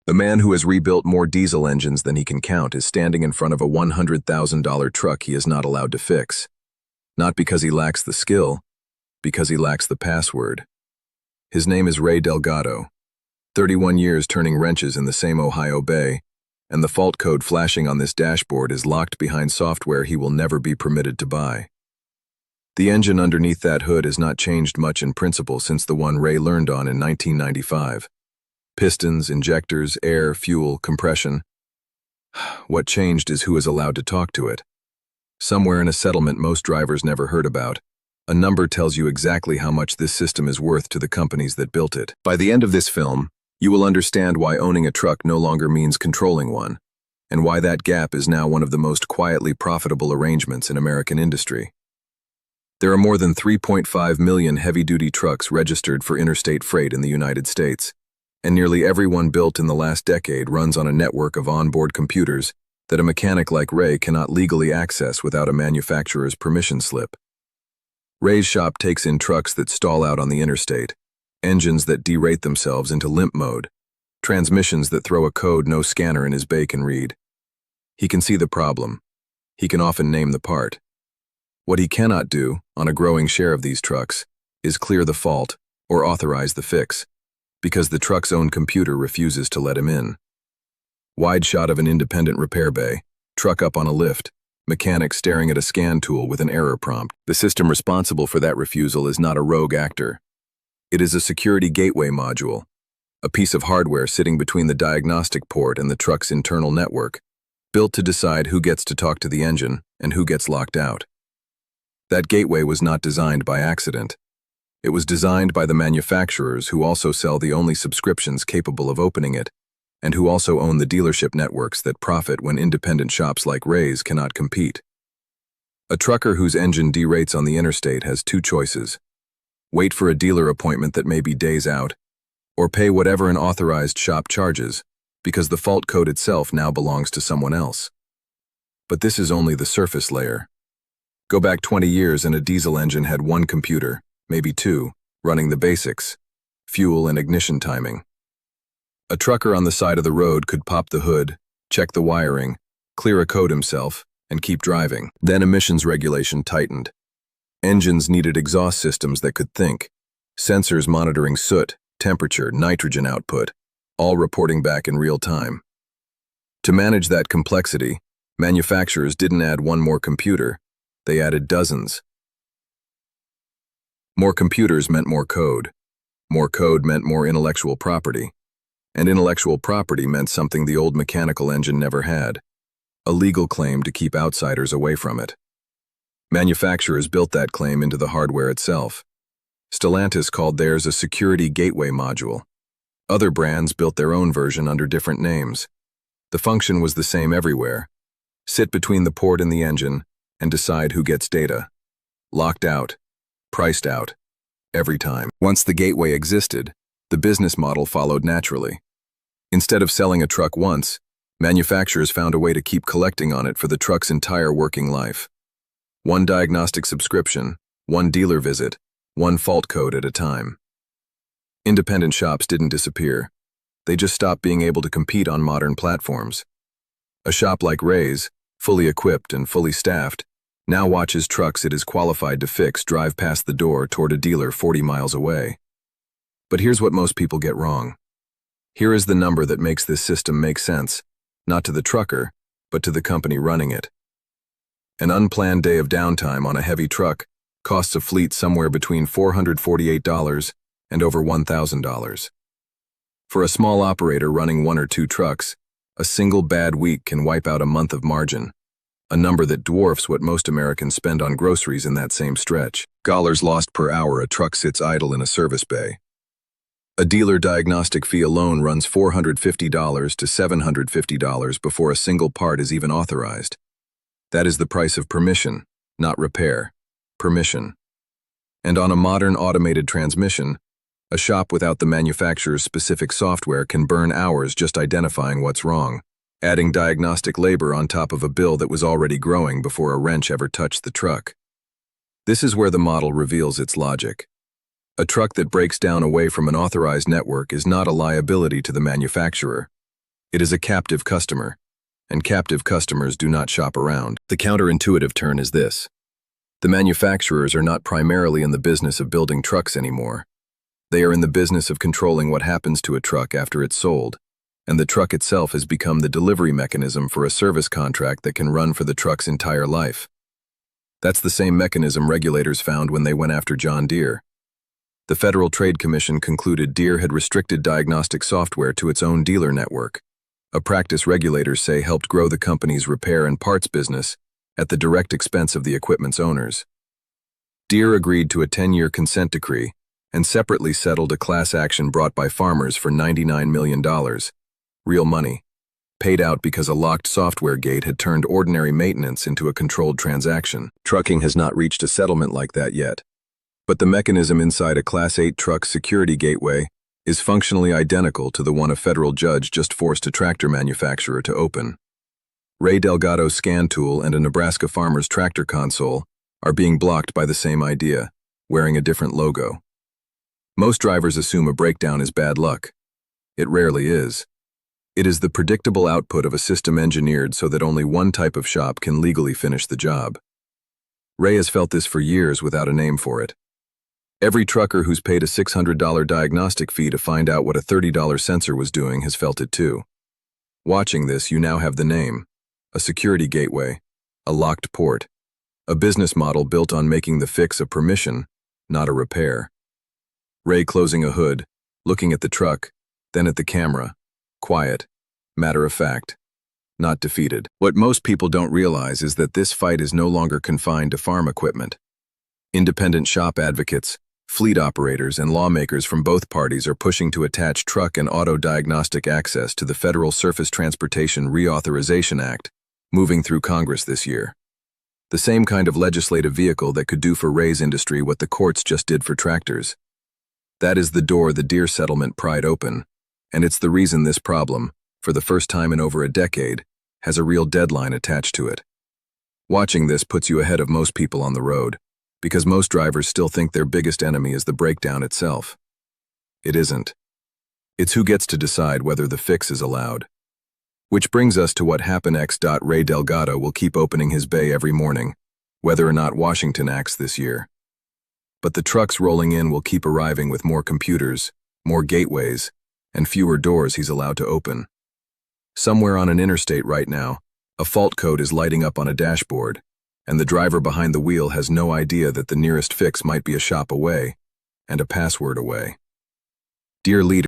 The man who has rebuilt more diesel engines than he can count is standing in front of a $100,000 truck he is not allowed to fix. Not because he lacks the skill, because he lacks the password. His name is Ray Delgado. 31 years turning wrenches in the same Ohio Bay, and the fault code flashing on this dashboard is locked behind software he will never be permitted to buy. The engine underneath that hood has not changed much in principle since the one Ray learned on in 1995. Pistons, injectors, air, fuel, compression. What changed is who is allowed to talk to it. Somewhere in a settlement most drivers never heard about, a number tells you exactly how much this system is worth to the companies that built it. By the end of this film, you will understand why owning a truck no longer means controlling one, and why that gap is now one of the most quietly profitable arrangements in American industry. There are more than 3.5 million heavy-duty trucks registered for interstate freight in the United States, and nearly every one built in the last decade runs on a network of onboard computers that a mechanic like Ray cannot legally access without a manufacturer's permission slip. Ray's shop takes in trucks that stall out on the interstate, engines that derate themselves into limp mode, transmissions that throw a code no scanner in his bay can read. He can see the problem. He can often name the part. What he cannot do, on a growing share of these trucks, is clear the fault or authorize the fix, because the truck's own computer refuses to let him in. Wide shot of an independent repair bay, truck up on a lift, mechanic staring at a scan tool with an error prompt. The system responsible for that refusal is not a rogue actor. It is a security gateway module, a piece of hardware sitting between the diagnostic port and the truck's internal network, built to decide who gets to talk to the engine and who gets locked out. That gateway was not designed by accident. It was designed by the manufacturers who also sell the only subscriptions capable of opening it, and who also own the dealership networks that profit when independent shops like Ray's cannot compete. A trucker whose engine derates on the interstate has two choices: wait for a dealer appointment that may be days out, or pay whatever an authorized shop charges, because the fault code itself now belongs to someone else. But this is only the surface layer. Go back 20 years and a diesel engine had one computer, maybe two, running the basics: fuel and ignition timing. A trucker on the side of the road could pop the hood, check the wiring, clear a code himself, and keep driving. Then emissions regulation tightened. Engines needed exhaust systems that could think, sensors monitoring soot, temperature, nitrogen output, all reporting back in real time. To manage that complexity, manufacturers didn't add one more computer, they added dozens. More computers meant more code. More code meant more intellectual property. And intellectual property meant something the old mechanical engine never had: a legal claim to keep outsiders away from it. Manufacturers built that claim into the hardware itself. Stellantis called theirs a security gateway module. Other brands built their own version under different names. The function was the same everywhere: sit between the port and the engine and decide who gets data. Locked out, priced out, every time. Once the gateway existed, the business model followed naturally. Instead of selling a truck once, manufacturers found a way to keep collecting on it for the truck's entire working life. One diagnostic subscription, one dealer visit, one fault code at a time. Independent shops didn't disappear. They just stopped being able to compete on modern platforms. A shop like Ray's, fully equipped and fully staffed, now watches trucks it is qualified to fix drive past the door toward a dealer 40 miles away. But here's what most people get wrong. Here is the number that makes this system make sense, not to the trucker, but to the company running it. An unplanned day of downtime on a heavy truck costs a fleet somewhere between $448 and over $1,000. For a small operator running one or two trucks, a single bad week can wipe out a month of margin, a number that dwarfs what most Americans spend on groceries in that same stretch. Dollars lost per hour a truck sits idle in a service bay. A dealer diagnostic fee alone runs $450 to $750 before a single part is even authorized. That is the price of permission, not repair. Permission. And on a modern automated transmission, a shop without the manufacturer's specific software can burn hours just identifying what's wrong, adding diagnostic labor on top of a bill that was already growing before a wrench ever touched the truck. This is where the model reveals its logic. A truck that breaks down away from an authorized network is not a liability to the manufacturer. It is a captive customer, and captive customers do not shop around. The counterintuitive turn is this. The manufacturers are not primarily in the business of building trucks anymore. They are in the business of controlling what happens to a truck after it's sold, and the truck itself has become the delivery mechanism for a service contract that can run for the truck's entire life. That's the same mechanism regulators found when they went after John Deere. The Federal Trade Commission concluded Deere had restricted diagnostic software to its own dealer network, a practice regulators say helped grow the company's repair and parts business at the direct expense of the equipment's owners. Deere agreed to a 10-year consent decree and separately settled a class action brought by farmers for $99 million, real money, paid out because a locked software gate had turned ordinary maintenance into a controlled transaction. Trucking has not reached a settlement like that yet, but the mechanism inside a Class 8 truck security gateway is functionally identical to the one a federal judge just forced a tractor manufacturer to open. Ray Delgado's scan tool and a Nebraska farmer's tractor console are being blocked by the same idea, wearing a different logo. Most drivers assume a breakdown is bad luck. It rarely is. It is the predictable output of a system engineered so that only one type of shop can legally finish the job. Ray has felt this for years without a name for it. Every trucker who's paid a $600 diagnostic fee to find out what a $30 sensor was doing has felt it too. Watching this, you now have the name, a security gateway, a locked port, a business model built on making the fix a permission, not a repair. Ray closing a hood, looking at the truck, then at the camera, quiet, matter of fact, not defeated. What most people don't realize is that this fight is no longer confined to farm equipment. Independent shop advocates, fleet operators, and lawmakers from both parties are pushing to attach truck and auto diagnostic access to the Federal Surface Transportation Reauthorization Act, moving through Congress this year. The same kind of legislative vehicle that could do for Ray's industry what the courts just did for tractors. That is the door the Deere settlement pried open, and it's the reason this problem, for the first time in over a decade, has a real deadline attached to it. Watching this puts you ahead of most people on the road, because most drivers still think their biggest enemy is the breakdown itself. It isn't. It's who gets to decide whether the fix is allowed. Which brings us to what happened next. Ray Delgado will keep opening his bay every morning, whether or not Washington acts this year. But the trucks rolling in will keep arriving with more computers, more gateways, and fewer doors he's allowed to open. Somewhere on an interstate right now, a fault code is lighting up on a dashboard, and the driver behind the wheel has no idea that the nearest fix might be a shop away and a password away. Dear leader,